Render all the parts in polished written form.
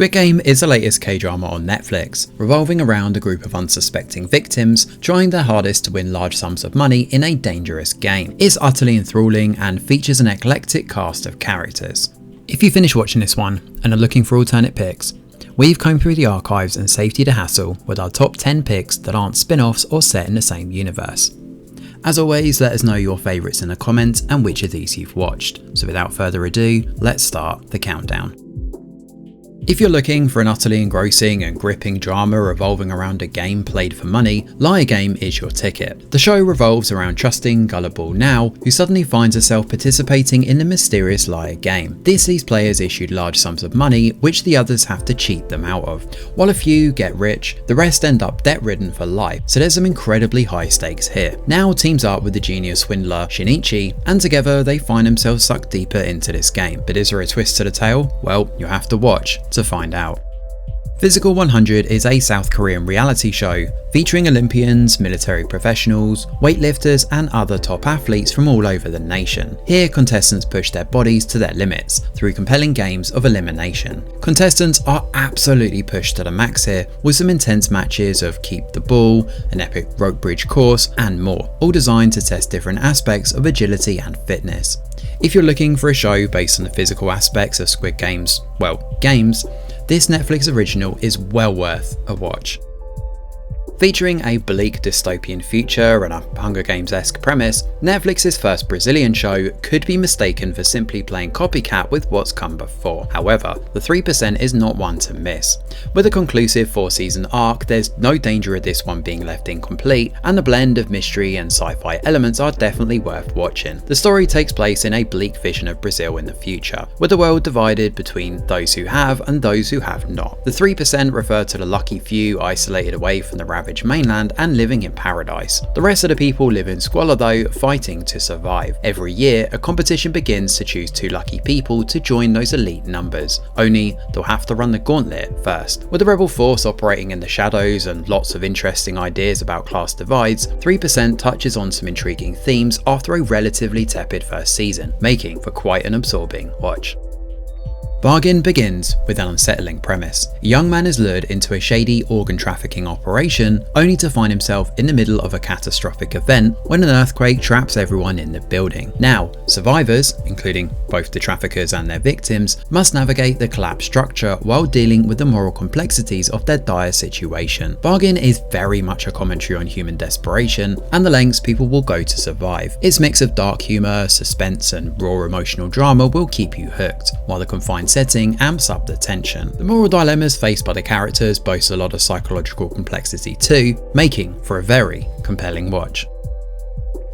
Squid Game is the latest K-drama on Netflix, revolving around a group of unsuspecting victims trying their hardest to win large sums of money in a dangerous game. It's utterly enthralling and features an eclectic cast of characters. If you finish watching this one and are looking for alternate picks, we've combed through the archives and saved you the hassle with our top 10 picks that aren't spin-offs or set in the same universe. As always, let us know your favourites in the comments and which of these you've watched. So without further ado, let's start the countdown. If you're looking for an utterly engrossing and gripping drama revolving around a game played for money, Liar Game is your ticket. The show revolves around trusting, gullible Now, who suddenly finds herself participating in the mysterious Liar Game. This leaves players issued large sums of money, which the others have to cheat them out of. While a few get rich, the rest end up debt-ridden for life, so there's some incredibly high stakes here. Now teams up with the genius swindler Shinichi, and together they find themselves sucked deeper into this game. But is there a twist to the tale? Well, you'll have to watch to find out. Physical 100 is a South Korean reality show featuring Olympians, military professionals, weightlifters and other top athletes from all over the nation. Here, contestants push their bodies to their limits through compelling games of elimination. Contestants are absolutely pushed to the max here, with some intense matches of keep the ball, an epic rope bridge course and more, all designed to test different aspects of agility and fitness. If you're looking for a show based on the physical aspects of Squid Game's, games, this Netflix original is well worth a watch. Featuring a bleak dystopian future and a Hunger Games-esque premise, Netflix's first Brazilian show could be mistaken for simply playing copycat with what's come before. However, the 3% is not one to miss. With a conclusive 4-season arc, there's no danger of this one being left incomplete, and the blend of mystery and sci-fi elements are definitely worth watching. The story takes place in a bleak vision of Brazil in the future, with the world divided between those who have and those who have not. The 3% refer to the lucky few isolated away from the ravaged mainland and living in paradise. The rest of the people live in squalor though, fighting to survive. Every year, a competition begins to choose 2 lucky people to join those elite numbers, only they'll have to run the gauntlet first. With the rebel force operating in the shadows and lots of interesting ideas about class divides, 3% touches on some intriguing themes after a relatively tepid first season, making for quite an absorbing watch. Bargain begins with an unsettling premise. A young man is lured into a shady organ trafficking operation, only to find himself in the middle of a catastrophic event when an earthquake traps everyone in the building. Now, survivors, including both the traffickers and their victims, must navigate the collapsed structure while dealing with the moral complexities of their dire situation. Bargain is very much a commentary on human desperation and the lengths people will go to survive. Its mix of dark humour, suspense and raw emotional drama will keep you hooked, while the confined setting amps up the tension. The moral dilemmas faced by the characters boast a lot of psychological complexity too, making for a very compelling watch.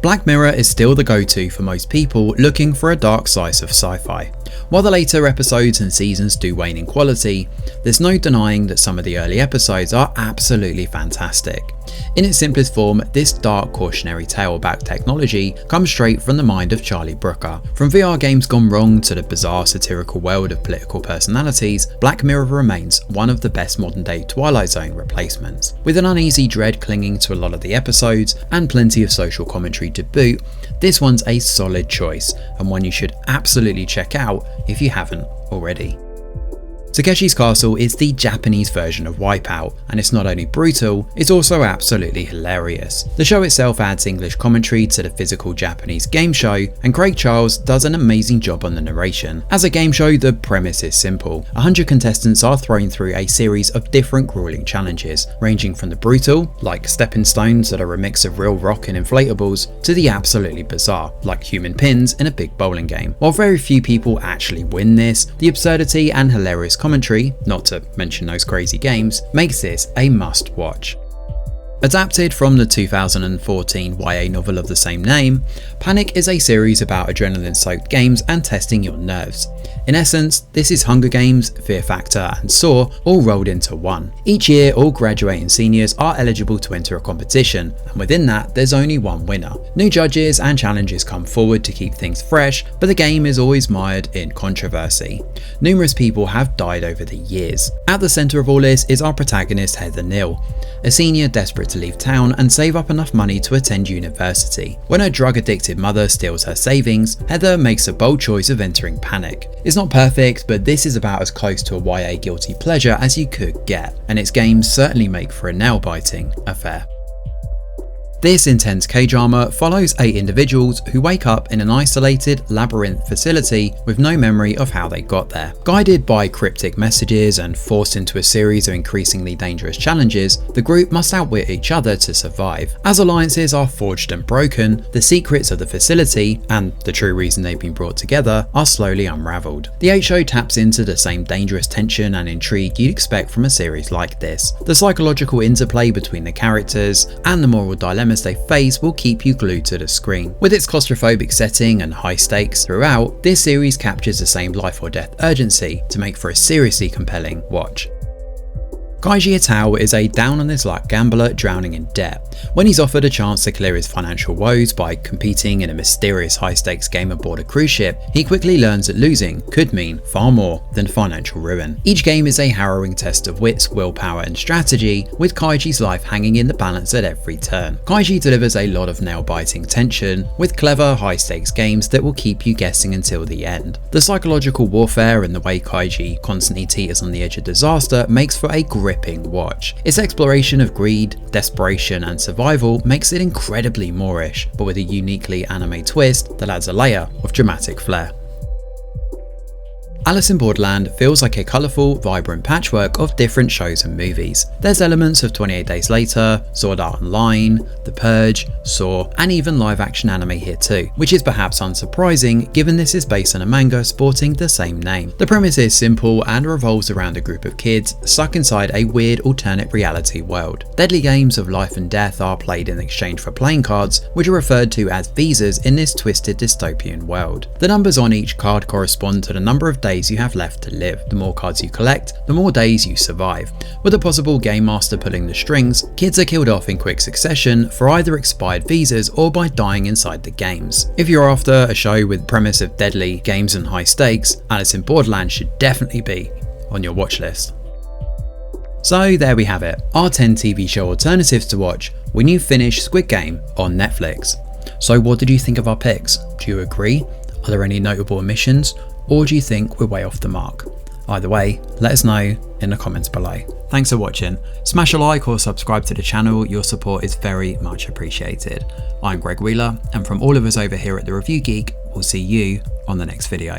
Black Mirror is still the go-to for most people looking for a dark slice of sci-fi. While the later episodes and seasons do wane in quality, there's no denying that some of the early episodes are absolutely fantastic. In its simplest form, this dark cautionary tale about technology comes straight from the mind of Charlie Brooker. From VR games gone wrong to the bizarre satirical world of political personalities, Black Mirror remains one of the best modern day Twilight Zone replacements. With an uneasy dread clinging to a lot of the episodes and plenty of social commentary to boot, this one's a solid choice and one you should absolutely check out if you haven't already. Takeshi's Castle is the Japanese version of Wipeout, and it's not only brutal, it's also absolutely hilarious. The show itself adds English commentary to the physical Japanese game show, and Craig Charles does an amazing job on the narration. As a game show, the premise is simple. 100 contestants are thrown through a series of different grueling challenges, ranging from the brutal, like stepping stones that are a mix of real rock and inflatables, to the absolutely bizarre, like human pins in a big bowling game. While very few people actually win this, the absurdity and hilarious commentary, not to mention those crazy games, makes this a must watch. Adapted from the 2014 YA novel of the same name, Panic is a series about adrenaline-soaked games and testing your nerves. In essence, this is Hunger Games, Fear Factor and Saw all rolled into one. Each year, all graduating seniors are eligible to enter a competition, and within that, there's only one winner. New judges and challenges come forward to keep things fresh, but the game is always mired in controversy. Numerous people have died over the years. At the centre of all this is our protagonist Heather Neal, a senior desperate to leave town and save up enough money to attend university. When her drug-addicted mother steals her savings, Heather makes a bold choice of entering Panic. It's not perfect, but this is about as close to a YA guilty pleasure as you could get, and its games certainly make for a nail-biting affair. This intense K-drama follows 8 individuals who wake up in an isolated labyrinth facility with no memory of how they got there. Guided by cryptic messages and forced into a series of increasingly dangerous challenges, the group must outwit each other to survive. As alliances are forged and broken, the secrets of the facility, and the true reason they've been brought together, are slowly unraveled. The 8 show taps into the same dangerous tension and intrigue you'd expect from a series like this. The psychological interplay between the characters and the moral dilemmas they face will keep you glued to the screen. With its claustrophobic setting and high stakes throughout, this series captures the same life or death urgency to make for a seriously compelling watch. Kaiji is a down-on-his-luck gambler drowning in debt. When he's offered a chance to clear his financial woes by competing in a mysterious high-stakes game aboard a cruise ship, he quickly learns that losing could mean far more than financial ruin. Each game is a harrowing test of wits, willpower and strategy, with Kaiji's life hanging in the balance at every turn. Kaiji delivers a lot of nail-biting tension, with clever high-stakes games that will keep you guessing until the end. The psychological warfare and the way Kaiji constantly teeters on the edge of disaster makes for a gripping watch. Its exploration of greed, desperation and survival makes it incredibly Moorish, but with a uniquely anime twist that adds a layer of dramatic flair. Alice in Borderland feels like a colourful, vibrant patchwork of different shows and movies. There's elements of 28 Days Later, Sword Art Online, The Purge, Saw, and even live action anime here too, which is perhaps unsurprising given this is based on a manga sporting the same name. The premise is simple and revolves around a group of kids stuck inside a weird alternate reality world. Deadly games of life and death are played in exchange for playing cards, which are referred to as visas in this twisted dystopian world. The numbers on each card correspond to the number of days you have left to live. The more cards you collect, the more days you survive. With a possible game master pulling the strings, kids are killed off in quick succession for either expired visas or by dying inside the games. If you're after a show with premise of deadly games and high stakes, Alice in Borderland should definitely be on your watch list. So there we have it, our 10 TV show alternatives to watch when you finish Squid Game on Netflix. So what did you think of our picks? Do you agree? Are there any notable omissions? Or do you think we're way off the mark? Either way, let us know in the comments below. Thanks for watching. Smash a like or subscribe to the channel, your support is very much appreciated. I'm Greg Wheeler, and from all of us over here at The Review Geek, we'll see you on the next video.